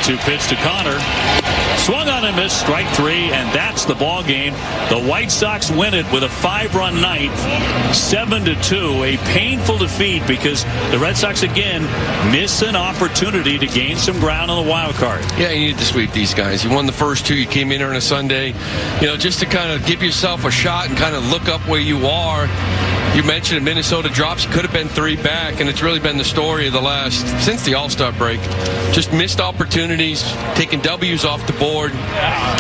2 pitch to Connor. Swung on and missed, strike 3, and that's the ball game. The White Sox win it with a 5-run ninth, 7-2. A painful defeat because the Red Sox again miss an opportunity to gain some ground on the wild card. Yeah, you need to sweep these guys. You won the first 2. You came in here on a Sunday, just to kind of give yourself a shot and kind of look up where you are. You mentioned Minnesota drops. Could have been 3 back, and it's really been the story of since the All-Star break. Just missed opportunities, taking W's off the board,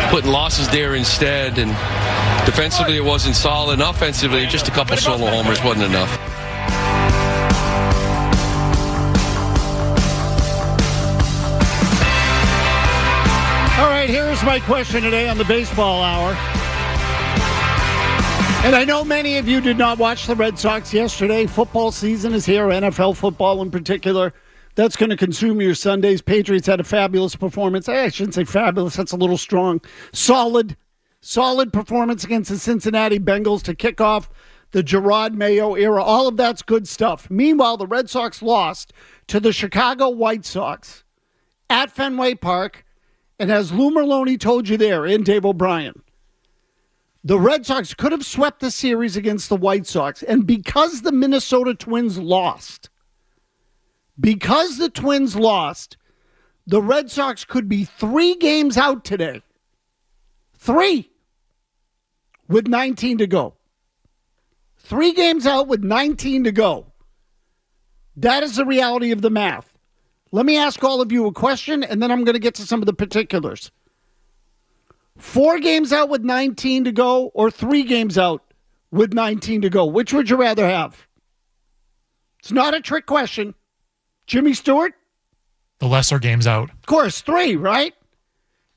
putting losses there instead, and defensively it wasn't solid, and offensively just a couple solo homers wasn't enough. All right, here's my question today on the Baseball Hour. And I know many of you did not watch the Red Sox yesterday. Football season is here, NFL football in particular. That's going to consume your Sundays. Patriots had a fabulous performance. I shouldn't say fabulous. That's a little strong. Solid performance against the Cincinnati Bengals to kick off the Gerard Mayo era. All of that's good stuff. Meanwhile, the Red Sox lost to the Chicago White Sox at Fenway Park. And as Lou Merloni told you there in Dave O'Brien, the Red Sox could have swept the series against the White Sox. And because the Minnesota Twins lost, the Red Sox could be 3 games out today. 3 with 19 to go. 3 games out with 19 to go. That is the reality of the math. Let me ask all of you a question, and then I'm going to get to some of the particulars. 4 games out with 19 to go or 3 games out with 19 to go? Which would you rather have? It's not a trick question. Jimmy Stewart? The lesser games out. Of course, 3, right?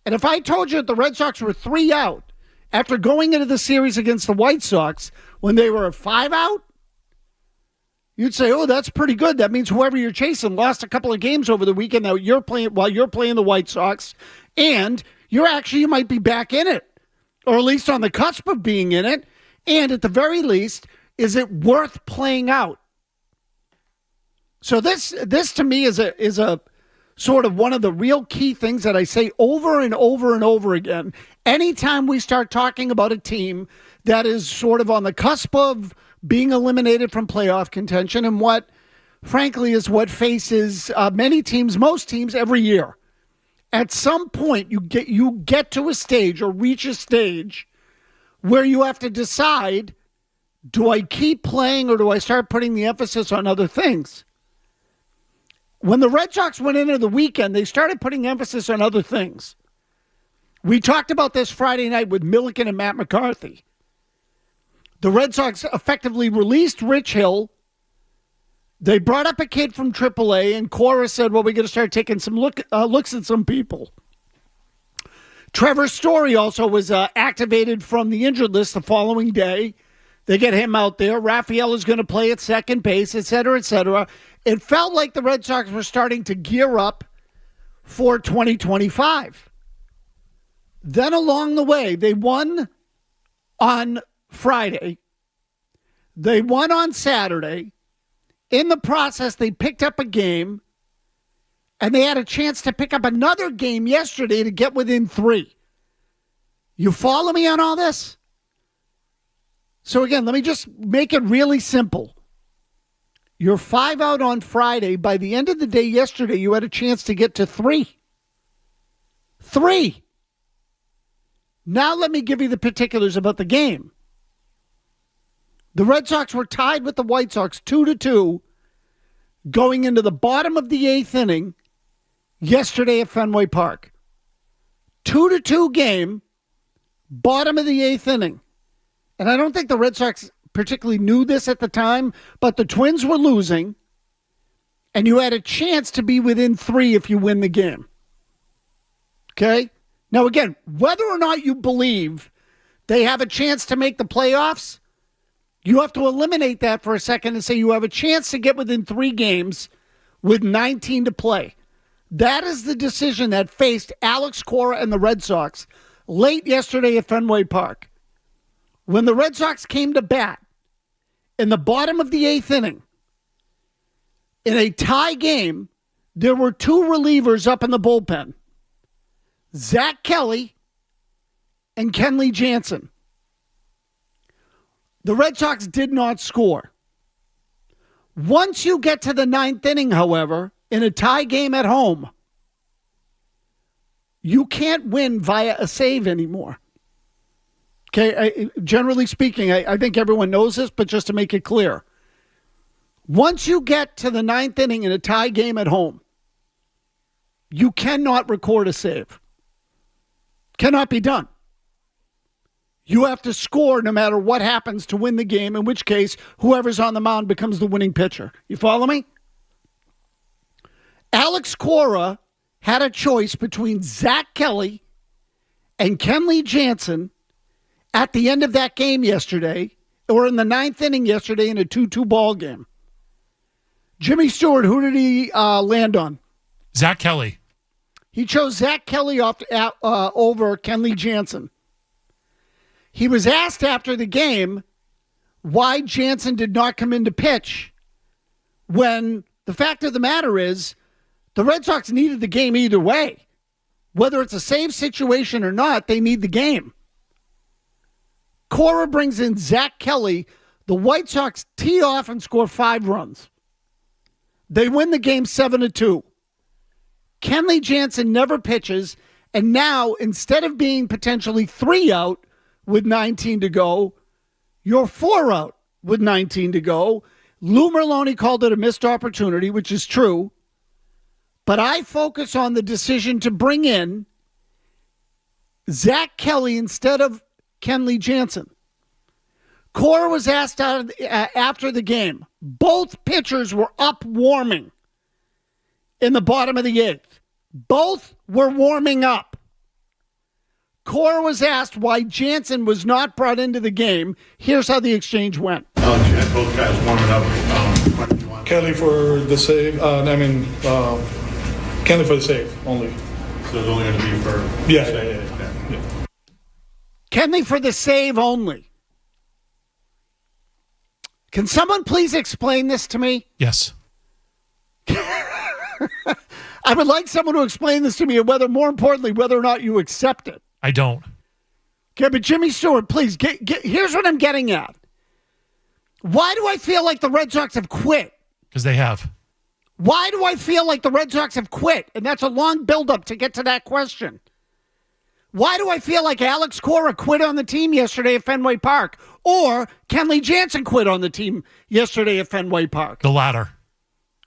And if I told you that the Red Sox were 3 out after going into the series against the White Sox when they were 5 out, you'd say, oh, that's pretty good. That means whoever you're chasing lost a couple of games over the weekend while you're playing the White Sox, and you might be back in it, or at least on the cusp of being in it. And at the very least, is it worth playing out? So this to me is a sort of one of the real key things that I say over and over and over again. Anytime we start talking about a team that is sort of on the cusp of being eliminated from playoff contention, and what, frankly, is what faces many teams, most teams, every year. At some point, you get to a stage or reach a stage where you have to decide, do I keep playing or do I start putting the emphasis on other things? When the Red Sox went into the weekend, they started putting emphasis on other things. We talked about this Friday night with Milliken and Matt McCarthy. The Red Sox effectively released Rich Hill. They brought up a kid from AAA, and Cora said, well, we're going to start taking some looks at some people. Trevor Story also was activated from the injured list the following day. They get him out there. Raphael is going to play at second base, et cetera, et cetera. It felt like the Red Sox were starting to gear up for 2025. Then along the way, they won on Friday. They won on Saturday. In the process, they picked up a game, and they had a chance to pick up another game yesterday to get within 3. You follow me on all this? So again, let me just make it really simple. You're 5 out on Friday. By the end of the day yesterday, you had a chance to get to 3. 3. Now let me give you the particulars about the game. The Red Sox were tied with the White Sox 2-2 going into the bottom of the 8th inning yesterday at Fenway Park. 2-2 game, bottom of the 8th inning. And I don't think the Red Sox particularly knew this at the time, but the Twins were losing, and you had a chance to be within 3 if you win the game. Okay? Now, again, whether or not you believe they have a chance to make the playoffs, you have to eliminate that for a second and say you have a chance to get within 3 games with 19 to play. That is the decision that faced Alex Cora and the Red Sox late yesterday at Fenway Park. When the Red Sox came to bat in the bottom of the 8th inning, in a tie game, there were 2 relievers up in the bullpen. Zach Kelly, and Kenley Jansen. The Red Sox did not score. Once you get to the ninth inning, however, in a tie game at home, you can't win via a save anymore. Okay, generally speaking, I think everyone knows this, but just to make it clear, once you get to the ninth inning in a tie game at home, you cannot record a save. Cannot be done. You have to score no matter what happens to win the game, in which case, whoever's on the mound becomes the winning pitcher. You follow me? Alex Cora had a choice between Zach Kelly and Kenley Jansen at the end of that game yesterday, or in the ninth inning yesterday in a 2-2 ball game. Jimmy Stewart, who did he land on? Zach Kelly. He chose Zach Kelly over Kenley Jansen. He was asked after the game why Jansen did not come in to pitch, when the fact of the matter is the Red Sox needed the game either way. Whether it's a save situation or not, they need the game. Cora brings in Zach Kelly. The White Sox tee off and score 5 runs. They win the game 7-2. Kenley Jansen never pitches, and now instead of being potentially 3 out with 19 to go, you're 4 out with 19 to go. Lou Merloni called it a missed opportunity, which is true. But I focus on the decision to bring in Zach Kelly instead of Kenley Jansen. Cora was asked after the game. Both pitchers were up warming in the bottom of the 8th. Both were warming up. Cora was asked why Jansen was not brought into the game. Here's how the exchange went. You had both guys warming up. Kelly for the save. Kelly for the save only. So it's only going to be for... Yeah. Kenley for the save only. Can someone please explain this to me? Yes. I would like someone to explain this to me, and more importantly, whether or not you accept it. I don't. Okay, but Jimmy Stewart, please, here's what I'm getting at. Why do I feel like the Red Sox have quit? Because they have. Why do I feel like the Red Sox have quit? And that's a long buildup to get to that question. Why do I feel like Alex Cora quit on the team yesterday at Fenway Park? Or Kenley Jansen quit on the team yesterday at Fenway Park? The latter.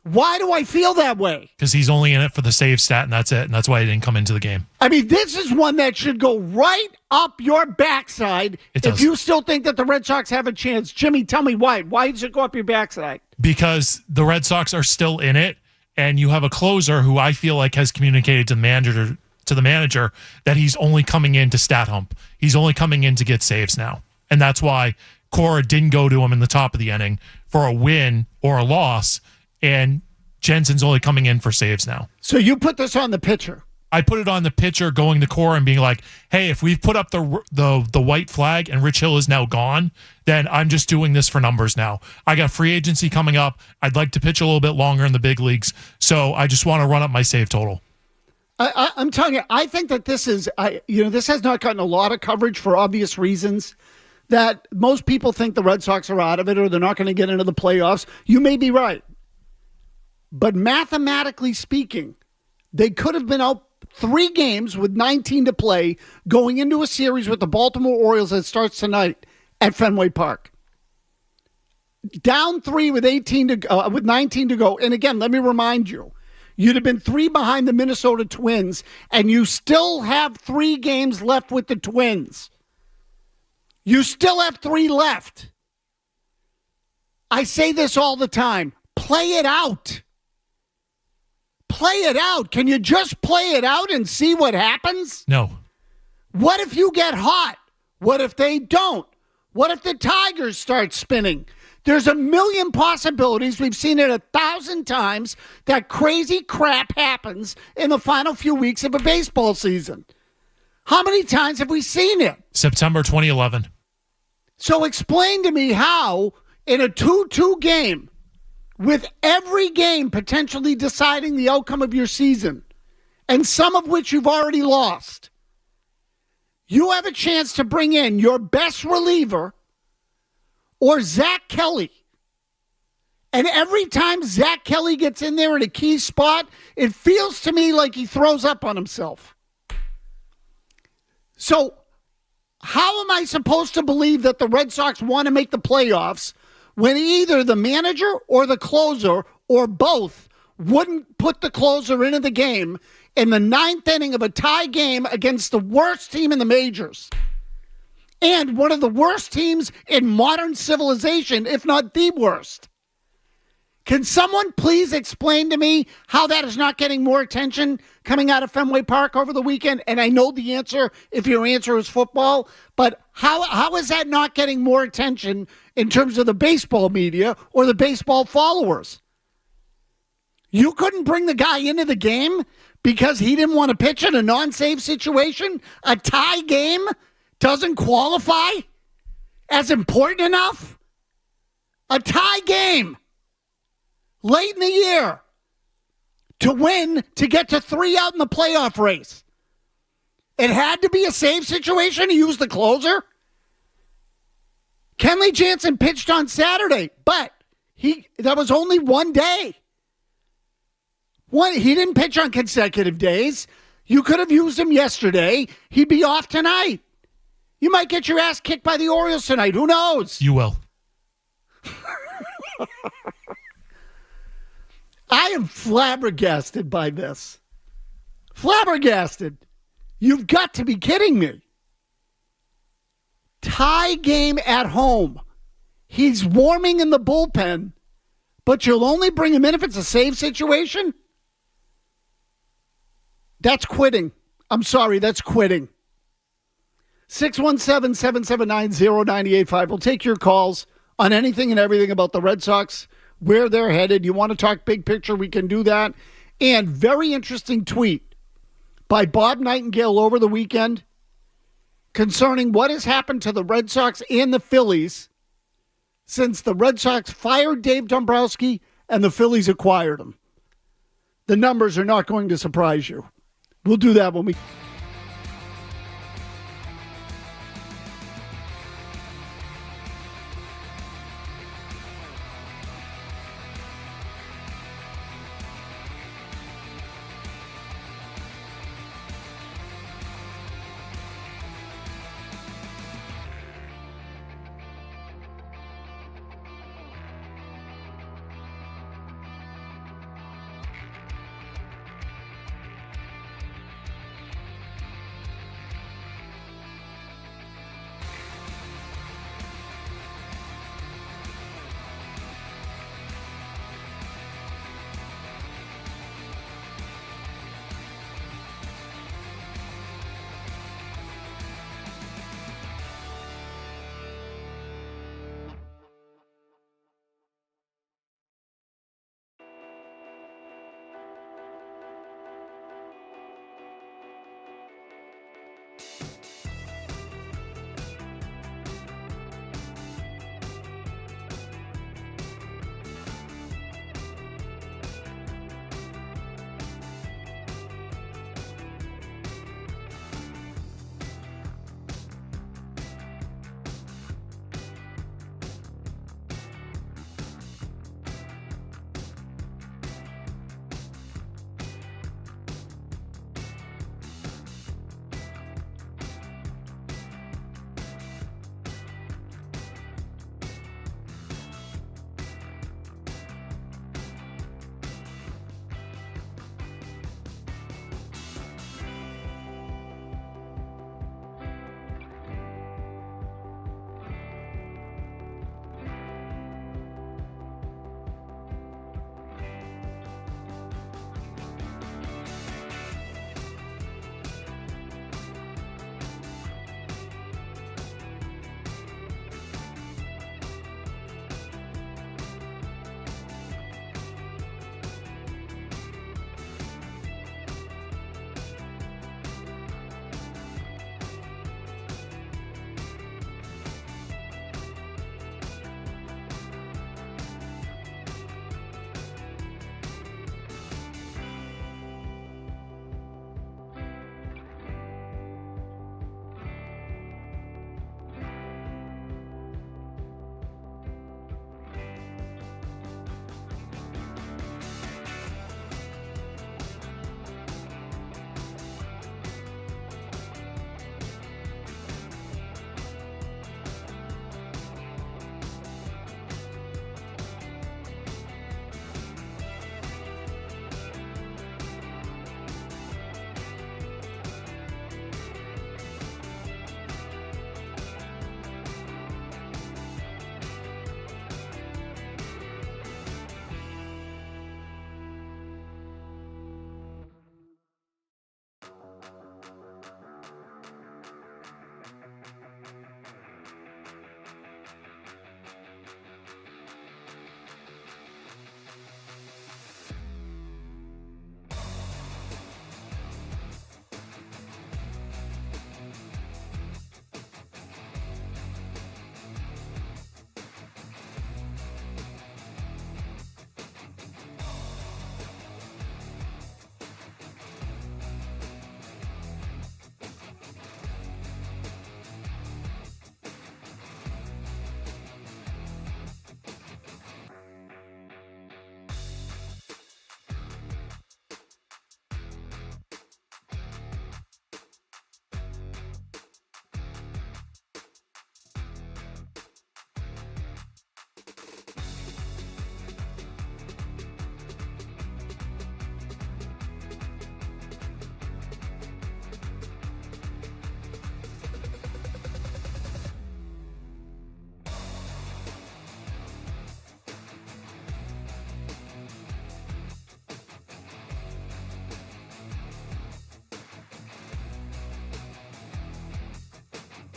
Why do I feel that way? Because he's only in it for the save stat, and that's it. And that's why he didn't come into the game. I mean, this is one that should go right up your backside if you still think that the Red Sox have a chance. Jimmy, tell me why. Why does it go up your backside? Because the Red Sox are still in it, and you have a closer who I feel like has communicated to the manager that he's only coming in to stat hump. He's only coming in to get saves now. And that's why Cora didn't go to him in the top of the inning for a win or a loss, and Jensen's only coming in for saves now. So you put this on the pitcher. I put it on the pitcher going to Cora and being like, hey, if we've put up the white flag and Rich Hill is now gone, then I'm just doing this for numbers now. I got free agency coming up. I'd like to pitch a little bit longer in the big leagues, so I just want to run up my save total. I'm telling you, I think that this has not gotten a lot of coverage for obvious reasons, that most people think the Red Sox are out of it or they're not going to get into the playoffs. You may be right. But mathematically speaking, they could have been out 3 games with 19 to play going into a series with the Baltimore Orioles that starts tonight at Fenway Park. Down 3 with 19 to go. And again, let me remind you, you'd have been 3 behind the Minnesota Twins, and you still have 3 games left with the Twins. You still have 3 left. I say this all the time. Play it out. Play it out. Can you just play it out and see what happens? No. What if you get hot? What if they don't? What if the Tigers start spinning? There's a million possibilities. We've seen it 1,000 times that crazy crap happens in the final few weeks of a baseball season. How many times have we seen it? September 2011. So explain to me how, in a 2-2 game, with every game potentially deciding the outcome of your season, and some of which you've already lost, you have a chance to bring in your best reliever or Zach Kelly. And every time Zach Kelly gets in there in a key spot, it feels to me like he throws up on himself. So how am I supposed to believe that the Red Sox want to make the playoffs when either the manager or the closer or both wouldn't put the closer into the game in the ninth inning of a tie game against the worst team in the majors and one of the worst teams in modern civilization, if not the worst? Can someone please explain to me how that is not getting more attention coming out of Fenway Park over the weekend? And I know the answer if your answer is football, but how is that not getting more attention in terms of the baseball media or the baseball followers? You couldn't bring the guy into the game because he didn't want to pitch in a non-save situation? A tie game doesn't qualify as important enough? A tie game late in the year to win, to get to 3 out in the playoff race. It had to be a save situation to use the closer. Kenley Jansen pitched on Saturday, but that was only one day. He didn't pitch on consecutive days. You could have used him yesterday. He'd be off tonight. You might get your ass kicked by the Orioles tonight. Who knows? You will. I am flabbergasted by this. Flabbergasted. You've got to be kidding me. Tie game at home. He's warming in the bullpen, but you'll only bring him in if it's a save situation? That's quitting. I'm sorry, that's quitting. 617-779-0985. We'll take your calls on anything and everything about the Red Sox, where they're headed. You want to talk big picture, we can do that. And very interesting tweet by Bob Nightingale over the weekend concerning what has happened to the Red Sox and the Phillies since the Red Sox fired Dave Dombrowski and the Phillies acquired him. The numbers are not going to surprise you. We'll do that when we...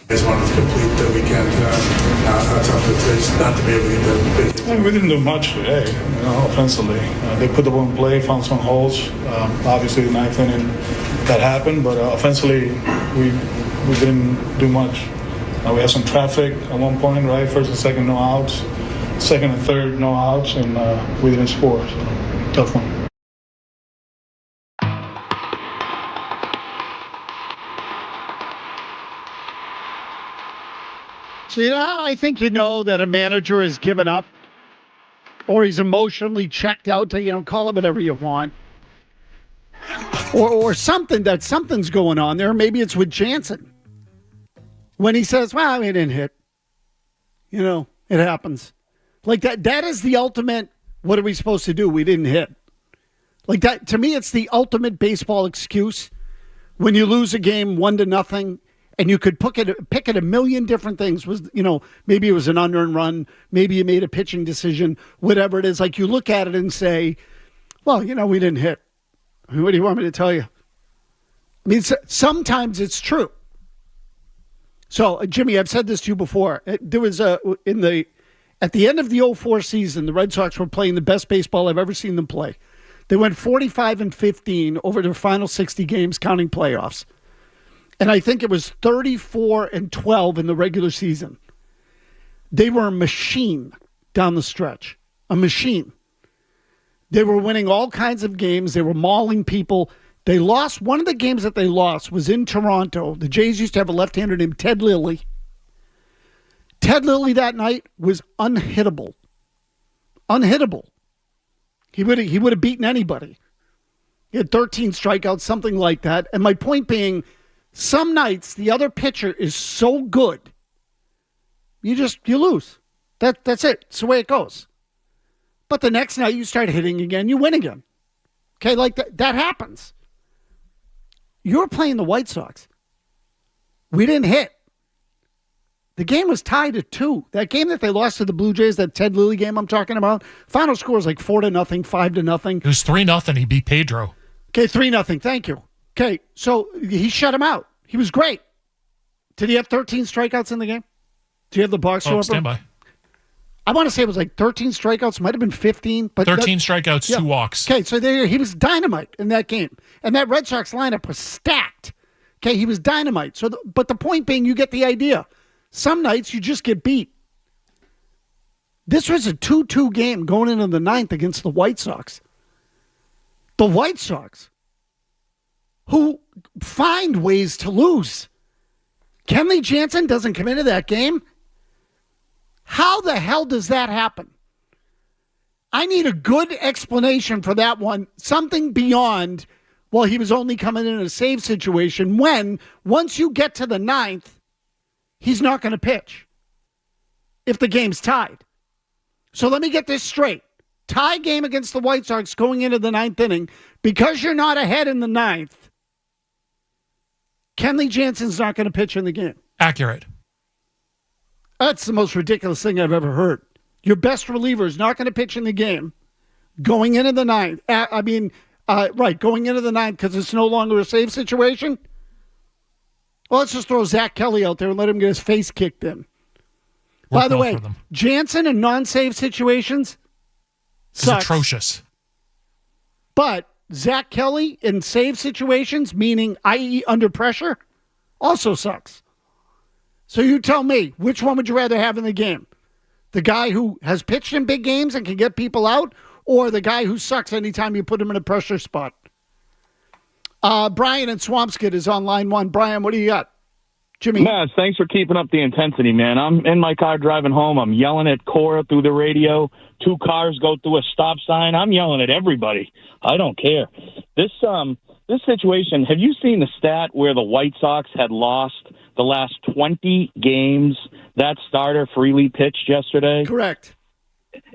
Just wanted to complete the weekend. How tough it is not to be able to get that big. We didn't do much today, offensively. They put the ball in play, found some holes. Obviously, the ninth inning that happened, but offensively, we didn't do much. We had some traffic at one point, right? First and second, no outs. Second and third, no outs, and we didn't score. So, tough one. So, I think that a manager has given up or he's emotionally checked out to, call it whatever you want. Or something's going on there. Maybe it's with Jansen. When he says, well, we didn't hit. It happens. Like that is the ultimate, what are we supposed to do? We didn't hit. Like that, to me, it's the ultimate baseball excuse. When you lose a game 1-0, and you could pick at a million different things. Maybe it was an unearned run. Maybe you made a pitching decision, whatever it is. Like you look at it and say, well, we didn't hit. I mean, what do you want me to tell you? I mean, sometimes it's true. So, Jimmy, I've said this to you before. There was at the end of the 2004 season, the Red Sox were playing the best baseball I've ever seen them play. They went 45-15 over their final 60 games, counting playoffs. And I think it was 34-12 in the regular season. They were a machine down the stretch. A machine. They were winning all kinds of games. They were mauling people. They lost. One of the games that they lost was in Toronto. The Jays used to have a left-hander named Ted Lilly. Ted Lilly that night was unhittable. Unhittable. He would have beaten anybody. He had 13 strikeouts, something like that. And my point being, some nights the other pitcher is so good, you lose. That's it. It's the way it goes. But the next night you start hitting again, you win again. Okay, like that happens. You're playing the White Sox. We didn't hit. The game was tied at 2. That game that they lost to the Blue Jays, that Ted Lilly game I'm talking about, final score was like 4-0, 5-0. It was 3-0. He beat Pedro. Okay, 3-0. Thank you. Okay, so he shut him out. He was great. Did he have 13 strikeouts in the game? Do you have the box score? Stand by. I want to say it was like 13 strikeouts. Might have been 15. But 13 strikeouts, 2 walks. Okay, so he was dynamite in that game. And that Red Sox lineup was stacked. Okay, he was dynamite. So, but the point being, you get the idea. Some nights you just get beat. This was a 2-2 game going into the 9th against the White Sox. The White Sox, who find ways to lose. Kenley Jansen doesn't come into that game. How the hell does that happen? I need a good explanation for that one. Something beyond, well, he was only coming in a save situation when, once you get to the 9th, he's not going to pitch if the game's tied. So let me get this straight. Tie game against the White Sox going into the 9th inning. Because you're not ahead in the 9th, Kenley Jansen's not going to pitch in the game. Accurate. That's the most ridiculous thing I've ever heard. Your best reliever is not going to pitch in the game going into the 9th. Going into the 9th because it's no longer a save situation. Well, let's just throw Zach Kelly out there and let him get his face kicked in. By the way, Jansen in non-save situations sucks. It's atrocious. But Zach Kelly in save situations, meaning i.e. under pressure, also sucks. So you tell me, which one would you rather have in the game? The guy who has pitched in big games and can get people out, or the guy who sucks anytime you put him in a pressure spot? Brian in Swampscott is on line 1. Brian, what do you got? Jimmy. Mazz, thanks for keeping up the intensity, man. I'm in my car driving home. I'm yelling at Cora through the radio. 2 cars go through a stop sign. I'm yelling at everybody. I don't care. This situation, have you seen the stat where the White Sox had lost the last 20 games that starter freely pitched yesterday? Correct.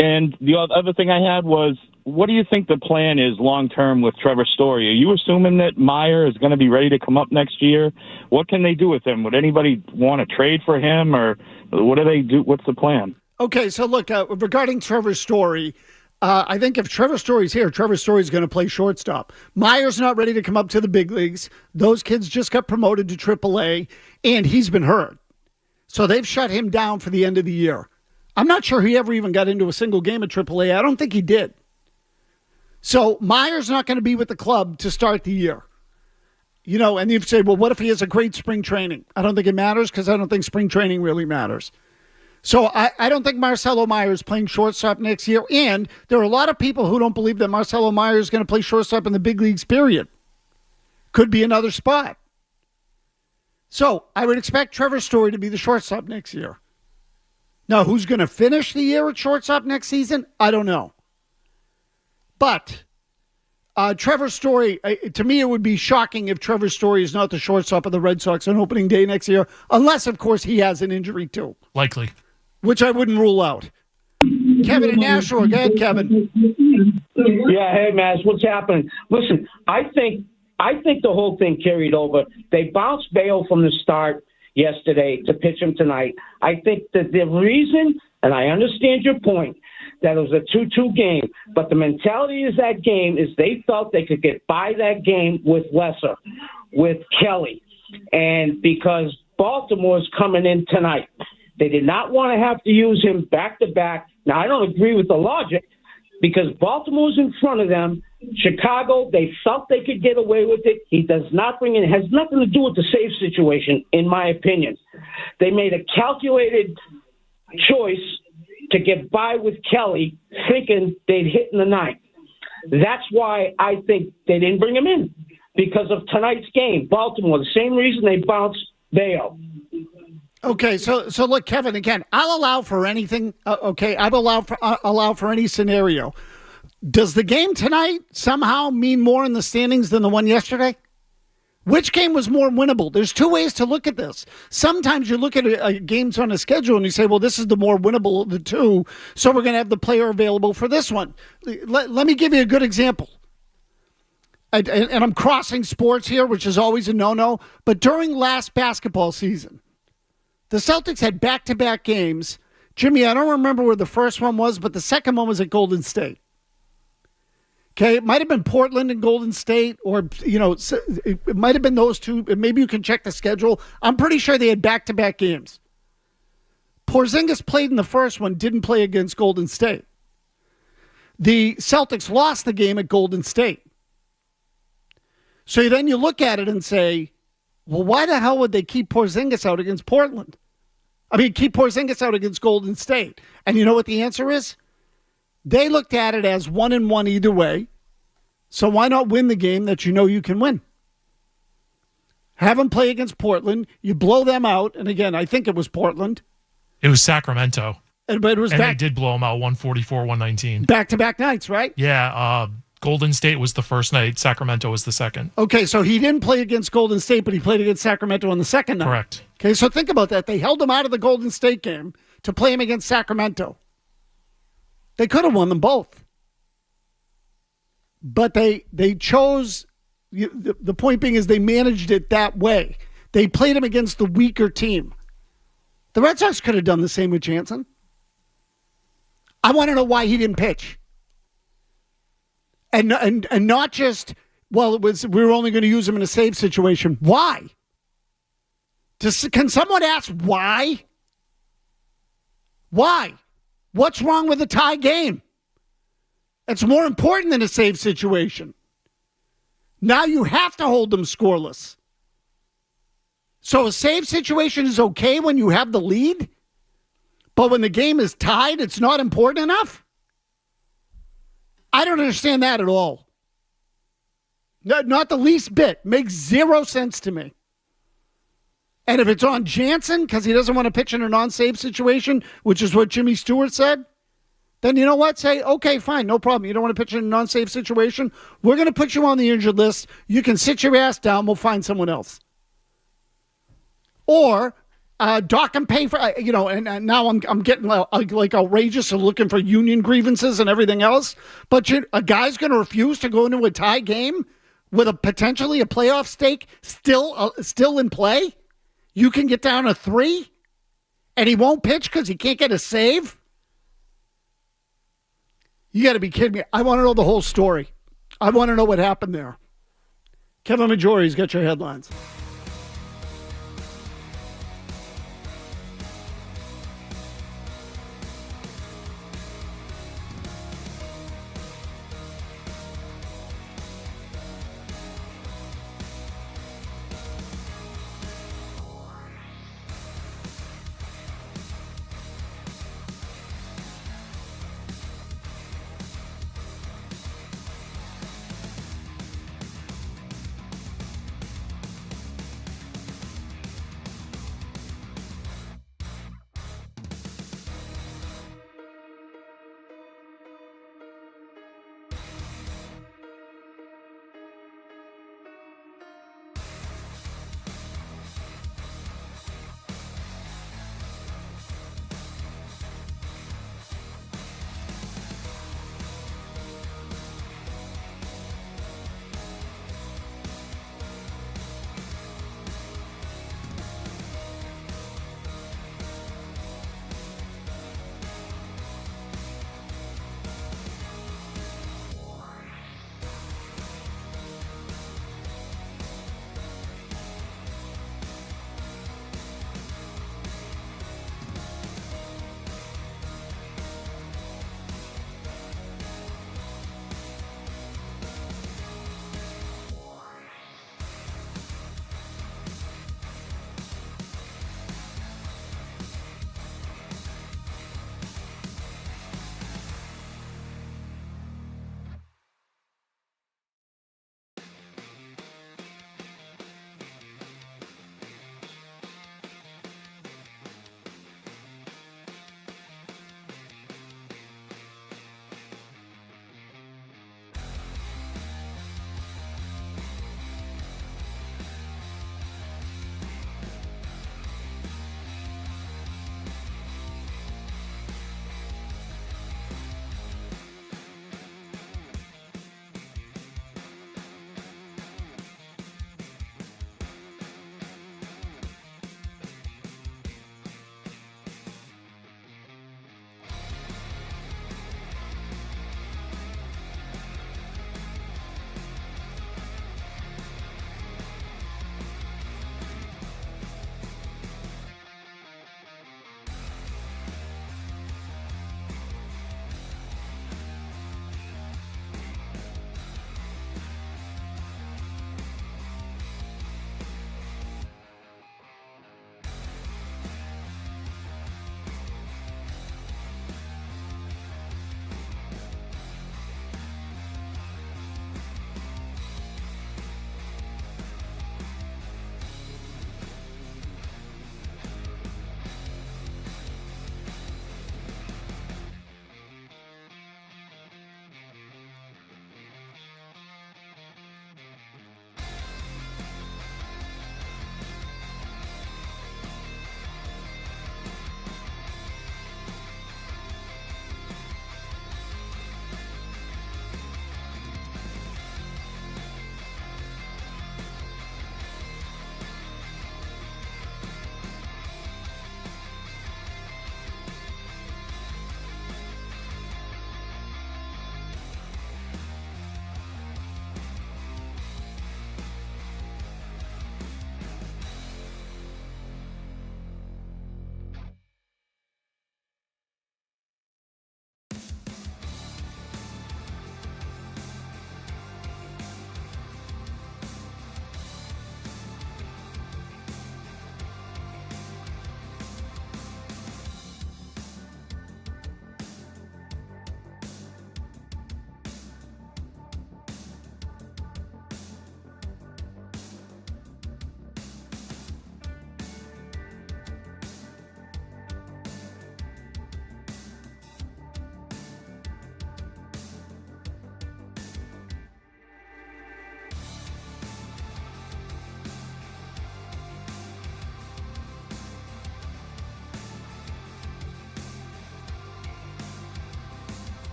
And the other thing I had was, what do you think the plan is long-term with Trevor Story? Are you assuming that Meyer is going to be ready to come up next year? What can they do with him? Would anybody want to trade for him, or what do they do? What's the plan? Okay, so look, regarding Trevor Story, I think if Trevor Story's here, Trevor Story's going to play shortstop. Meyer's not ready to come up to the big leagues. Those kids just got promoted to AAA, and he's been hurt. So they've shut him down for the end of the year. I'm not sure he ever even got into a single game at AAA. I don't think he did. So Meyer's not going to be with the club to start the year. And you say, well, what if he has a great spring training? I don't think it matters because I don't think spring training really matters. So I don't think Marcelo Meyer is playing shortstop next year. And there are a lot of people who don't believe that Marcelo Meyer is going to play shortstop in the big leagues, period. Could be another spot. So I would expect Trevor Story to be the shortstop next year. Now, who's going to finish the year at shortstop next season? I don't know. But Trevor Story, to me, it would be shocking if Trevor Story is not the shortstop of the Red Sox on opening day next year, unless, of course, he has an injury too. Likely. Which I wouldn't rule out. Kevin in Nashua. Go ahead, Kevin. Yeah, hey, Mazz, what's happening? Listen, I think the whole thing carried over. They bounced Bayo from the start yesterday to pitch him tonight. I think that the reason, and I understand your point, that it was a 2-2 game, but the mentality is that game is they felt they could get by that game with lesser, with Kelly. And because Baltimore's coming in tonight, they did not want to have to use him back-to-back. Now, I don't agree with the logic because Baltimore's in front of them. Chicago, they felt they could get away with it. He does not bring in, it has nothing to do with the save situation, in my opinion. They made a calculated choice to get by with Kelly, thinking they'd hit in the ninth. That's why I think they didn't bring him in, because of tonight's game. Baltimore, the same reason they bounced Bayo. Okay, so look, Kevin, again, I'll allow for anything. Okay, I'll allow for any scenario. Does the game tonight somehow mean more in the standings than the one yesterday? Which game was more winnable? There's two ways to look at this. Sometimes you look at games on a schedule and you say, well, this is the more winnable of the two, so we're going to have the player available for this one. Let me give you a good example. And I'm crossing sports here, which is always a no-no, but during last basketball season, the Celtics had back-to-back games. Jimmy, I don't remember where the first one was, but the second one was at Golden State. Okay, it might have been Portland and Golden State, or, it might have been those two. Maybe you can check the schedule. I'm pretty sure they had back-to-back games. Porzingis played in the first one, didn't play against Golden State. The Celtics lost the game at Golden State. So then you look at it and say, well, why the hell would they keep Porzingis out against Portland? Keep Porzingis out against Golden State. And you know what the answer is? They looked at it as 1-1 either way. So why not win the game that you know you can win? Have them play against Portland. You blow them out. And again, I think it was Portland. It was Sacramento. But it was they did blow them out 144-119. Back-to-back nights, right? Yeah. Golden State was the first night. Sacramento was the second. Okay, so he didn't play against Golden State, but he played against Sacramento on the second night. Correct. Okay, so think about that. They held him out of the Golden State game to play him against Sacramento. They could have won them both. But they chose, the point being is they managed it that way. They played him against the weaker team. The Red Sox could have done the same with Jansen. I want to know why he didn't pitch. And not just, well, we were only going to use him in a save situation. Why? Can someone ask why? Why? What's wrong with a tie game? It's more important than a save situation. Now you have to hold them scoreless. So a save situation is okay when you have the lead, but when the game is tied, it's not important enough? I don't understand that at all. Not the least bit. Makes zero sense to me. And if it's on Jansen because he doesn't want to pitch in a non-save situation, which is what Jimmy Stewart said, then you know what? Say, okay, fine, no problem. You don't want to pitch in a non-save situation? We're going to put you on the injured list. You can sit your ass down. We'll find someone else. Or dock and pay for, and now I'm getting like outrageous and looking for union grievances and everything else. But a guy's going to refuse to go into a tie game with potentially a playoff stake still in play? You can get down to 3 and he won't pitch because he can't get a save? You got to be kidding me. I want to know the whole story. I want to know what happened there. Kevin Majori's got your headlines.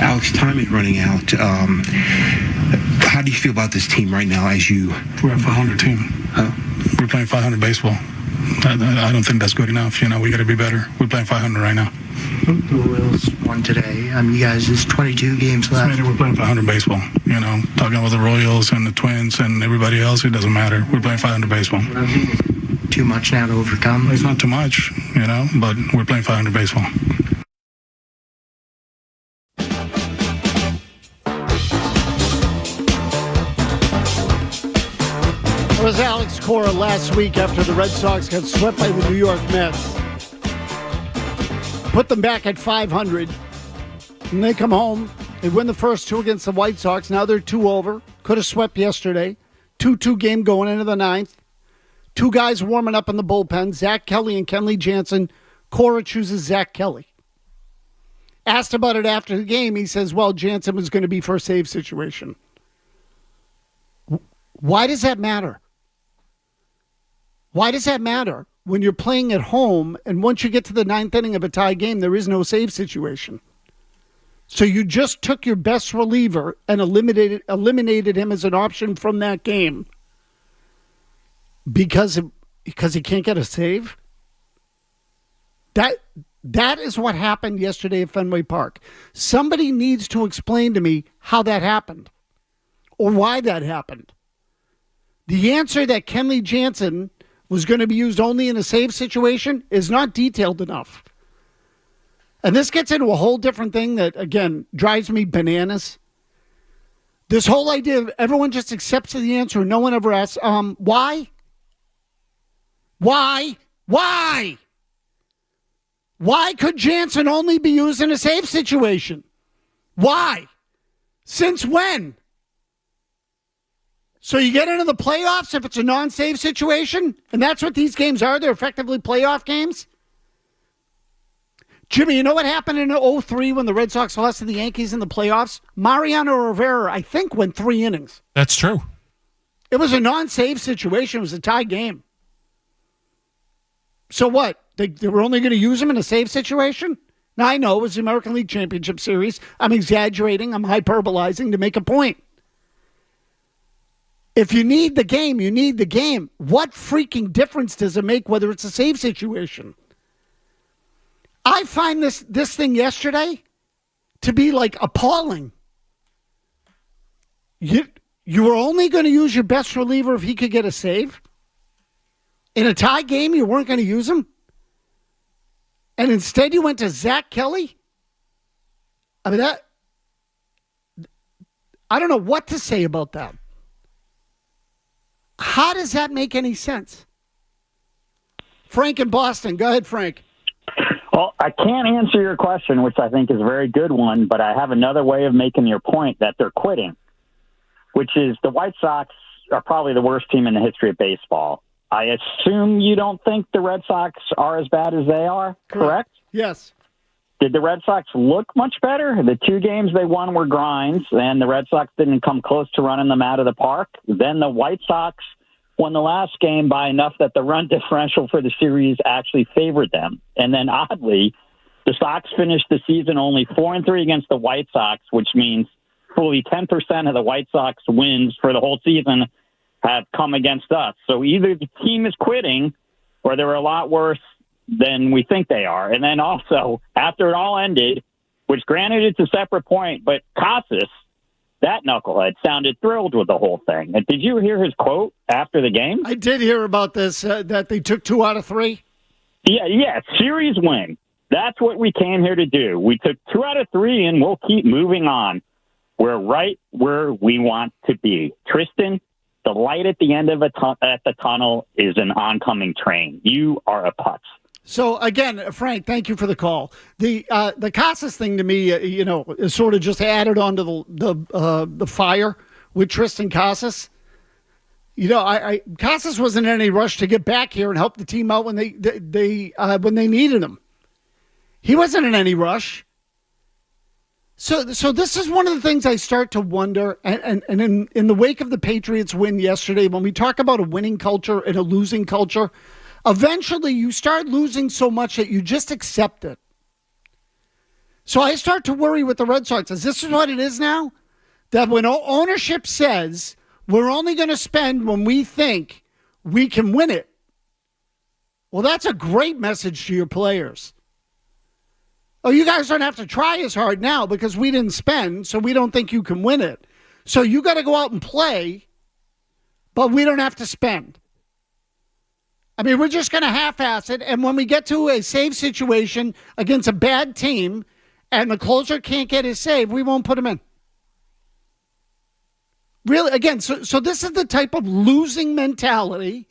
Alex, time is running out. How do you feel about this team right now as you... We're a 500 team. Huh? We're playing 500 baseball. I don't think that's good enough. We got to be better. We're playing 500 right now. The Royals won today. You guys, there's 22 games left. We're playing 500 baseball. Talking about the Royals and the Twins and everybody else, it doesn't matter. We're playing 500 baseball. Too much now to overcome. It's not too much, but we're playing 500 baseball. It was Alex Cora last week after the Red Sox got swept by the New York Mets. Put them back at 500. And they come home. They win the first two against the White Sox. Now they're 2 over. Could have swept yesterday. 2-2 game going into the ninth. 2 guys warming up in the bullpen. Zach Kelly and Kenley Jansen. Cora chooses Zach Kelly. Asked about it after the game, he says, well, Jansen was going to be for a save situation. Why does that matter? Why does that matter when you're playing at home and once you get to the 9th inning of a tie game, there is no save situation? So you just took your best reliever and eliminated him as an option from that game because he can't get a save? That is what happened yesterday at Fenway Park. Somebody needs to explain to me how that happened or why that happened. The answer that Kenley Jansen was going to be used only in a save situation is not detailed enough. And this gets into a whole different thing that, again, drives me bananas. This whole idea of everyone just accepts the answer and no one ever asks, why? Why? Why? Why could Jansen only be used in a save situation? Why? Since when? So you get into the playoffs if it's a non-save situation? And that's what these games are? They're effectively playoff games? Jimmy, you know what happened in 2003 when the Red Sox lost to the Yankees in the playoffs? Mariano Rivera, I think, went 3 innings. That's true. It was a non-save situation. It was a tie game. So what? They were only going to use him in a save situation? Now, I know it was the American League Championship Series. I'm exaggerating. I'm hyperbolizing to make a point. If you need the game, you need the game. What freaking difference does it make whether it's a save situation? I find this thing yesterday to be like appalling. You were only going to use your best reliever if he could get a save? In a tie game, you weren't going to use him? And instead you went to Zach Kelly? I mean, I don't know what to say about that. How does that make any sense? Frank in Boston. Go ahead, Frank. Well, I can't answer your question, which I think is a very good one, but I have another way of making your point that they're quitting, which is the White Sox are probably the worst team in the history of baseball. I assume you don't think the Red Sox are as bad as they are, correct? Yes. Did the Red Sox look much better? The 2 games they won were grinds, and the Red Sox didn't come close to running them out of the park. Then the White Sox won the last game by enough that the run differential for the series actually favored them. And then, oddly, the Sox finished the season only 4-3 against the White Sox, which means fully 10% of the White Sox wins for the whole season have come against us. So either the team is quitting or they're a lot worse than we think they are. And then also, after it all ended, which granted it's a separate point, but Casas, that knucklehead, sounded thrilled with the whole thing. And did you hear his quote after the game? I did hear about this, that they took 2 out of 3. Yeah, series win. That's what we came here to do. We took 2 out of 3, and we'll keep moving on. We're right where we want to be. Tristan, the light at the end of at the tunnel is an oncoming train. You are a putz. So again, Frank, thank you for the call. The Casas thing to me, is sort of just added onto the fire with Tristan Casas. Casas wasn't in any rush to get back here and help the team out when they needed him. He wasn't in any rush. So this is one of the things I start to wonder, and in the wake of the Patriots win yesterday, when we talk about a winning culture and a losing culture, eventually you start losing so much that you just accept it. So I start to worry with the Red Sox. Is this what it is now? That when ownership says we're only going to spend when we think we can win it, well, that's a great message to your players. Oh, you guys don't have to try as hard now because we didn't spend, so we don't think you can win it. So you got to go out and play, but we don't have to spend. I mean, we're just going to half-ass it, and when we get to a save situation against a bad team and the closer can't get his save, we won't put him in. Really, again, so this is the type of losing mentality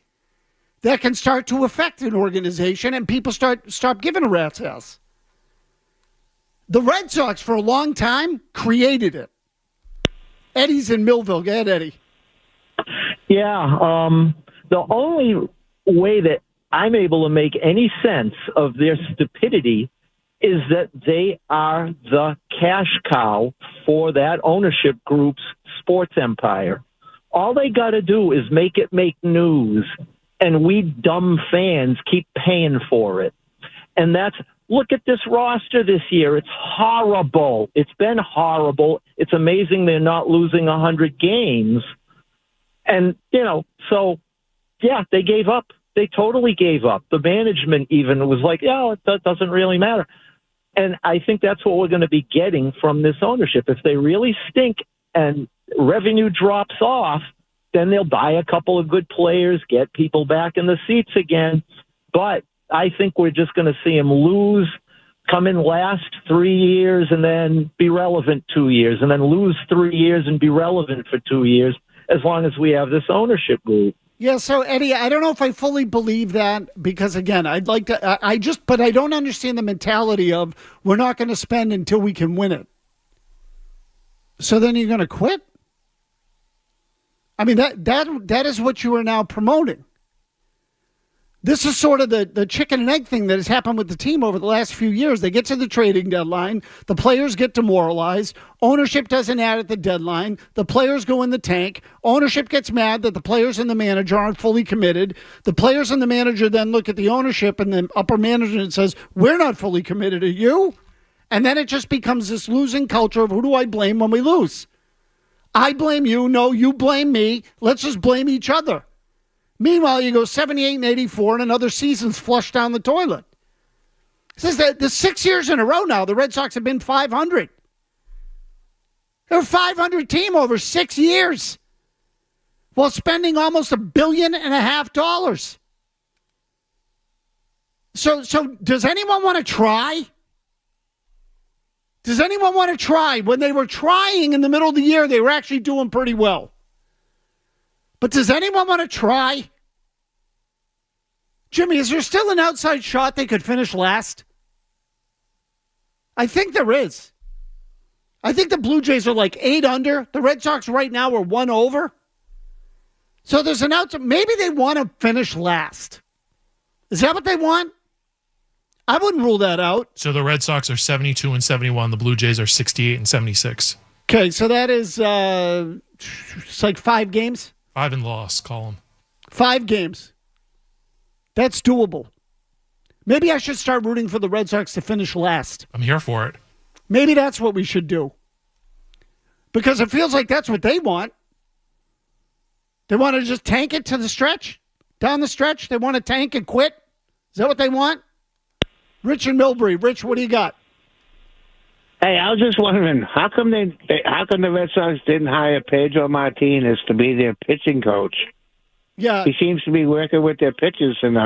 that can start to affect an organization, and people stop giving a rat's ass. The Red Sox, for a long time, created it. Eddie's in Millville. Go ahead, Eddie. Yeah, the only way that I'm able to make any sense of their stupidity is that they are the cash cow for that ownership group's sports empire. All they got to do is make it make news, and we dumb fans keep paying for it. And look at this roster this year. It's horrible. It's been horrible. It's amazing they're not losing 100 games. And, so, yeah, they gave up. They totally gave up. The management even was like, that doesn't really matter. And I think that's what we're going to be getting from this ownership. If they really stink and revenue drops off, then they'll buy a couple of good players, get people back in the seats again. But I think we're just going to see them lose, come in last 3 years, and then be relevant 2 years, and then lose 3 years and be relevant for 2 years, as long as we have this ownership group. Yeah, so Eddie, I don't know if I fully believe that because, again, I'd like to, but I don't understand the mentality of we're not going to spend until we can win it. So then you're going to quit? I mean, that is what you are now promoting. This is sort of the chicken and egg thing that has happened with the team over the last few years. They get to the trading deadline. The players get demoralized. Ownership doesn't add at the deadline. The players go in the tank. Ownership gets mad that the players and the manager aren't fully committed. The players and the manager then look at the ownership and the upper management and says, we're not fully committed. Are you? And then it just becomes this losing culture of who do I blame when we lose? I blame you. No, you blame me. Let's just blame each other. Meanwhile, you go 78 and 84, and another season's flushed down the toilet. This is the 6 years in a row now. The Red Sox have been 500. They're a 500 team over 6 years while spending almost $1.5 billion. So does anyone want to try? Does anyone want to try? When they were trying in the middle of the year, they were actually doing pretty well. But does anyone want to try? Jimmy, is there still an outside shot they could finish last? I think there is. I think the Blue Jays are like 8 under. The Red Sox right now are 1 over. So there's an outside. Maybe they want to finish last. Is that what they want? I wouldn't rule that out. So the Red Sox are 72 and 71. The Blue Jays are 68 and 76. Okay, so that is it's like 5 games. 5 and loss, column. 5 games. That's doable. Maybe I should start rooting for the Red Sox to finish last. I'm here for it. Maybe that's what we should do. Because it feels like that's what they want. They want to just tank it to the stretch? Down the stretch? They want to tank and quit? Is that what they want? Rich and Millbury. Rich, what do you got? Hey, I was just wondering, how come the Red Sox didn't hire Pedro Martinez to be their pitching coach? Yeah, he seems to be working with their pitchers in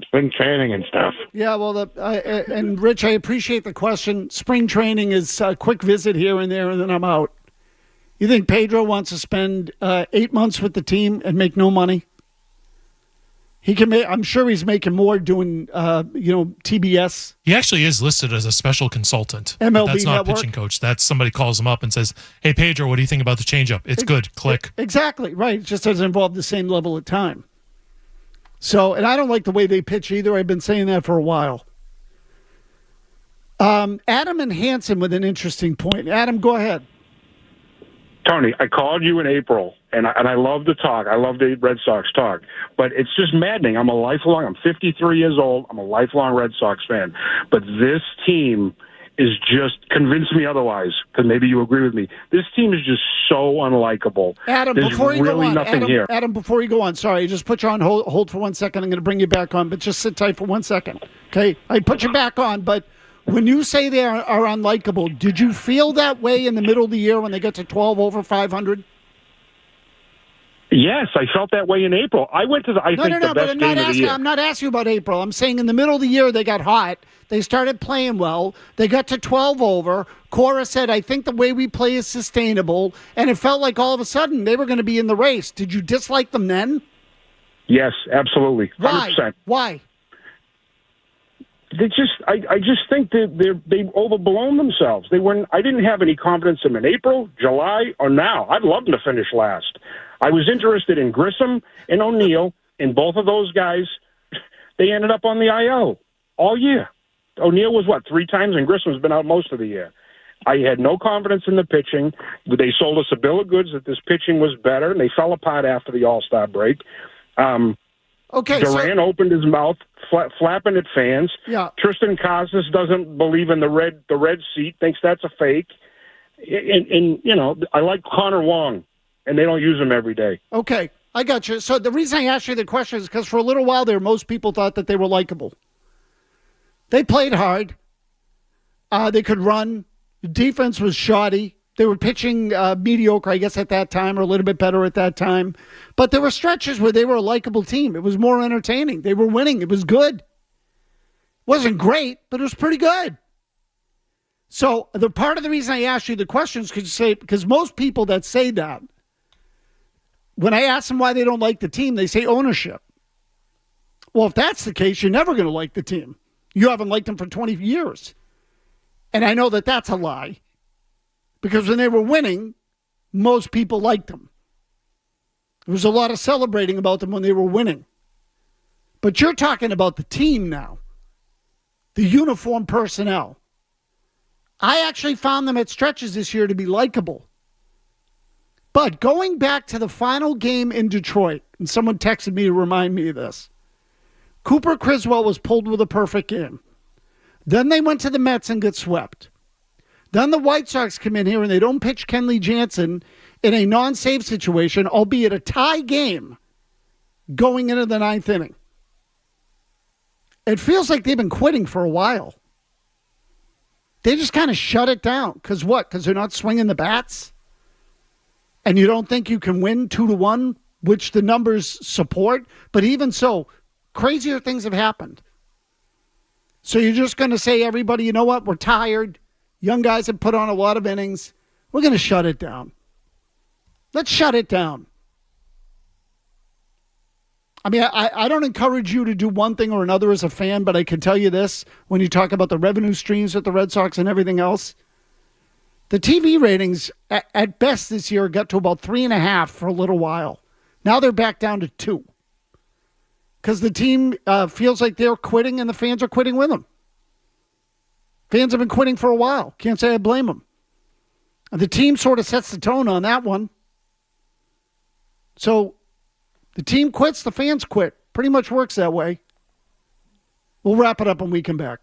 spring training and stuff. Yeah, well, and Rich, I appreciate the question. Spring training is a quick visit here and there, and then I'm out. You think Pedro wants to spend 8 months with the team and make no money? He can make. I'm sure he's making more doing, TBS. He actually is listed as a special consultant. MLB That's not Network. a pitching coach. That's somebody calls him up and says, "Hey Pedro, what do you think about the changeup? It's good." Click. Exactly right. It just doesn't involve the same level of time. So, and I don't like the way they pitch either. I've been saying that for a while. Adam and Hanson with an interesting point. Adam, go ahead. Tony, I called you in April, and I love the talk. I love the Red Sox talk. But it's just maddening. I'm 53 years old. I'm a lifelong Red Sox fan. But this team is just convince me otherwise, because maybe you agree with me. This team is just so unlikable. Adam, There's before you really go on, nothing here. Adam, before you go on, sorry, I just put you on hold for 1 second. I'm going to bring you back on, but just sit tight for 1 second. Okay, I put you back on, but when you say they are unlikable, did you feel that way in the middle of the year when they got to 12 over 500? Yes, I felt that way in April. I went to the best game of the year. I'm not asking you about April. I'm saying in the middle of the year they got hot. They started playing well. They got to 12 over. Cora said, I think the way we play is sustainable. And it felt like all of a sudden they were going to be in the race. Did you dislike them then? Yes, absolutely. 100%. Why? They just, I just think that they've overblown themselves. I didn't have any confidence in them in April, July, or now. I'd love them to finish last. I was interested in Grissom and O'Neill, and both of those guys, they ended up on the IL all year. O'Neill was, 3 times, and Grissom's been out most of the year. I had no confidence in the pitching. They sold us a bill of goods that this pitching was better, and they fell apart after the All-Star break. Duran opened his mouth, flapping at fans. Yeah. Tristan Casas doesn't believe in the red seat, thinks that's a fake. And I like Connor Wong, and they don't use him every day. Okay, I got you. So the reason I asked you the question is because for a little while there, most people thought that they were likable. They played hard. They could run. The defense was shoddy. They were pitching mediocre, I guess, at that time, or a little bit better at that time. But there were stretches where they were a likable team. It was more entertaining. They were winning. It was good. It wasn't great, but it was pretty good. So the part of the reason I asked you the question is because most people that say that, when I ask them why they don't like the team, they say ownership. Well, if that's the case, you're never going to like the team. You haven't liked them for 20 years. And I know that that's a lie. Because when they were winning, most people liked them. There was a lot of celebrating about them when they were winning. But you're talking about the team now. The uniform personnel. I actually found them at stretches this year to be likable. But going back to the final game in Detroit, and someone texted me to remind me of this, Cooper Criswell was pulled with a perfect game. Then they went to the Mets and got swept. Then the White Sox come in here and they don't pitch Kenley Jansen in a non-save situation, albeit a tie game, going into the 9th inning. It feels like they've been quitting for a while. They just kind of shut it down. Because what? Because they're not swinging the bats? And you don't think you can win 2-1, which the numbers support? But even so, crazier things have happened. So you're just going to say, everybody, you know what? We're tired. Young guys have put on a lot of innings. We're going to shut it down. Let's shut it down. I mean, I don't encourage you to do one thing or another as a fan, but I can tell you this, when you talk about the revenue streams with the Red Sox and everything else, the TV ratings at best this year got to about 3.5 for a little while. Now they're back down to 2. Because the team feels like they're quitting and the fans are quitting with them. Fans have been quitting for a while. Can't say I blame them. And the team sort of sets the tone on that one. So the team quits, the fans quit. Pretty much works that way. We'll wrap it up when we come back.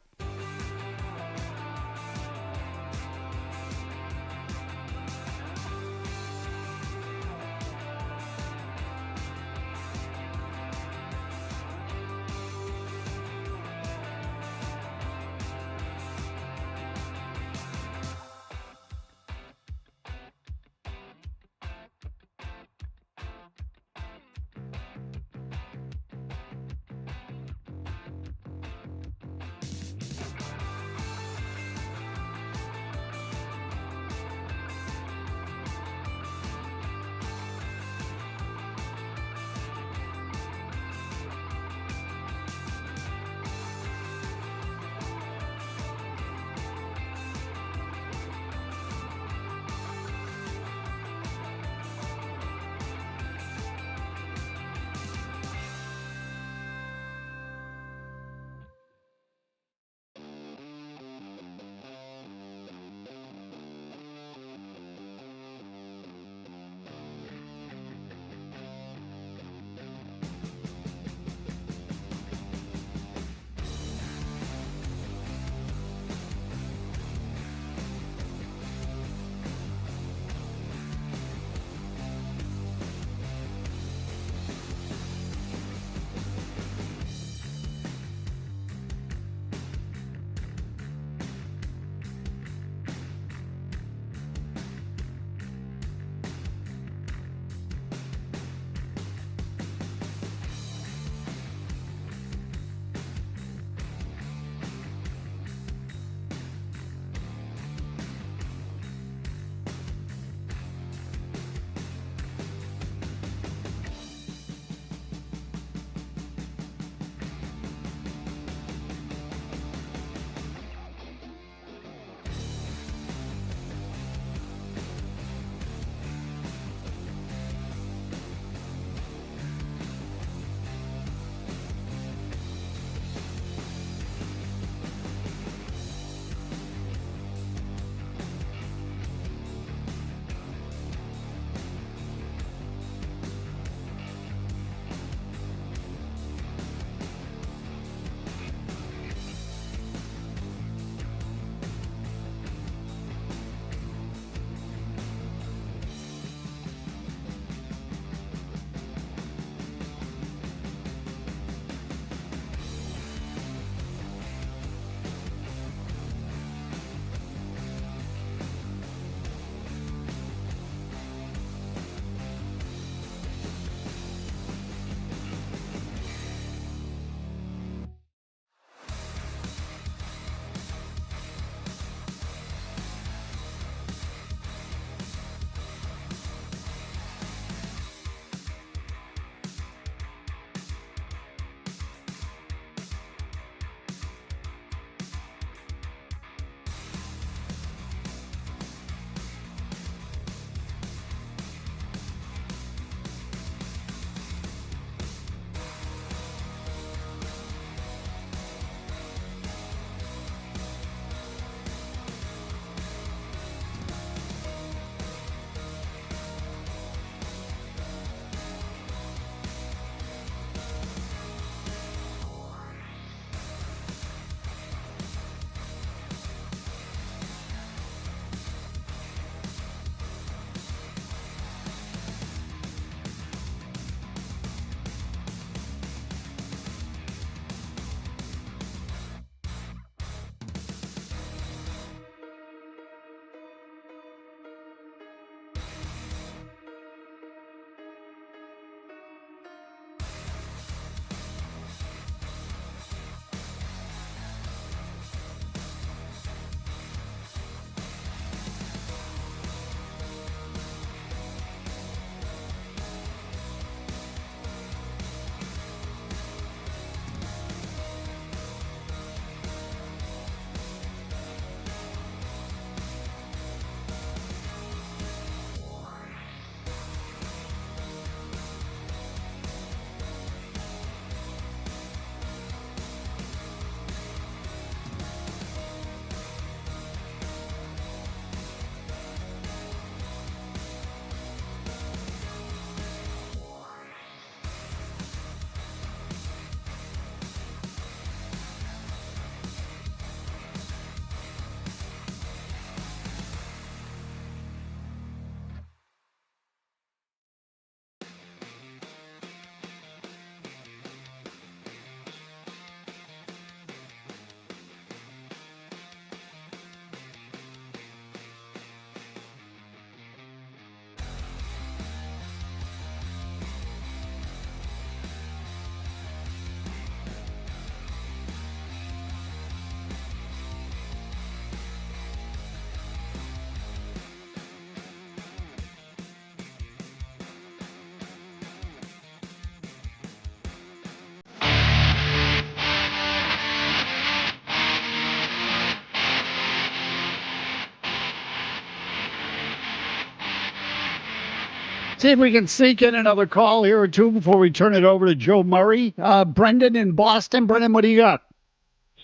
See if we can sneak in another call here or two before we turn it over to Joe Murray. Brendan in Boston. Brendan, what do you got?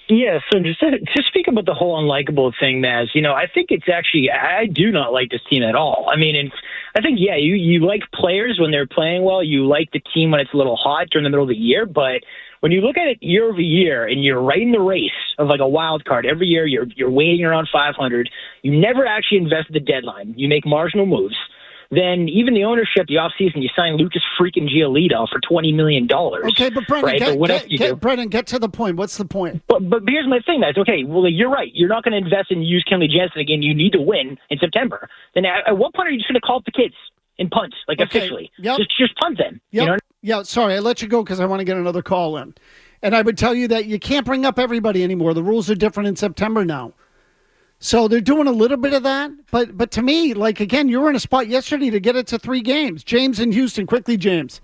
Yeah, so just to speak about the whole unlikable thing, Mazz, I think it's actually, I do not like this team at all. I mean, and I think, yeah, you like players when they're playing well. You like the team when it's a little hot during the middle of the year. But when you look at it year over year and you're right in the race of like a wild card, every year you're waiting around 500, you never actually invest at the deadline. You make marginal moves. Then even the ownership, the offseason, you sign Lucas freaking Giolito for $20 million. Okay, but Brendan, right? Brendan, get to the point. What's the point? But here's my thing, Matt. Okay, well, you're right. You're not going to invest and use Kenley Jansen again. You need to win in September. Then at what point are you just going to call up the kids and punt, officially? Yep. Just punt them. Yep. Yeah, sorry, I let you go because I want to get another call in. And I would tell you that you can't bring up everybody anymore. The rules are different in September now. So they're doing a little bit of that. But to me, again, you were in a spot yesterday to get it to 3 games. James in Houston. Quickly, James.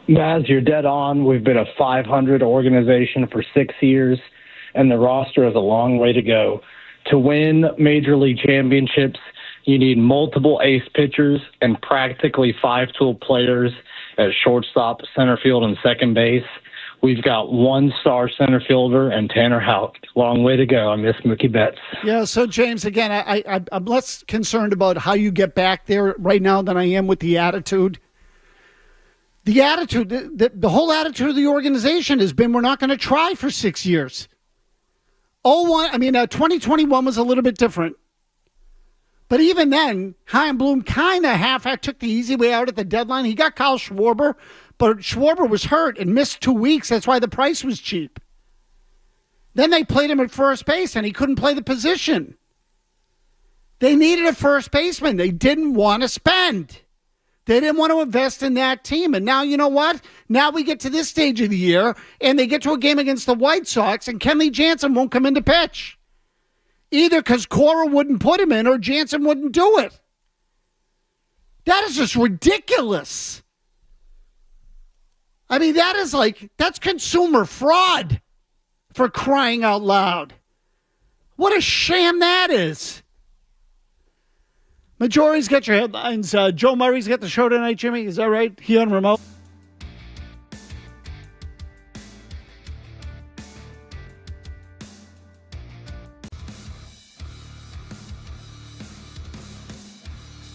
Mazz, you're dead on. We've been a 500 organization for 6 years, and the roster has a long way to go. To win Major League championships, you need multiple ace pitchers and practically 5-tool players at shortstop, center field, and second base. We've got 1-star center fielder and Tanner Houck. Long way to go. I miss Mookie Betts. Yeah, so James, again, I'm less concerned about how you get back there right now than I am with the attitude. The attitude, the whole attitude of the organization has been we're not going to try for 6 years. 2021 was a little bit different. But even then, Chaim Bloom kind of took the easy way out at the deadline. He got Kyle Schwarber, but Schwarber was hurt and missed 2 weeks. That's why the price was cheap. Then they played him at first base, and he couldn't play the position. They needed a first baseman. They didn't want to spend. They didn't want to invest in that team. And now, you know what? Now we get to this stage of the year, and they get to a game against the White Sox, and Kenley Jansen won't come in to pitch. Either because Cora wouldn't put him in or Jansen wouldn't do it. That is just ridiculous. I mean, that's consumer fraud, for crying out loud. What a sham that is. Majority's got your headlines. Joe Murray's got the show tonight, Jimmy. Is that right? He on remote?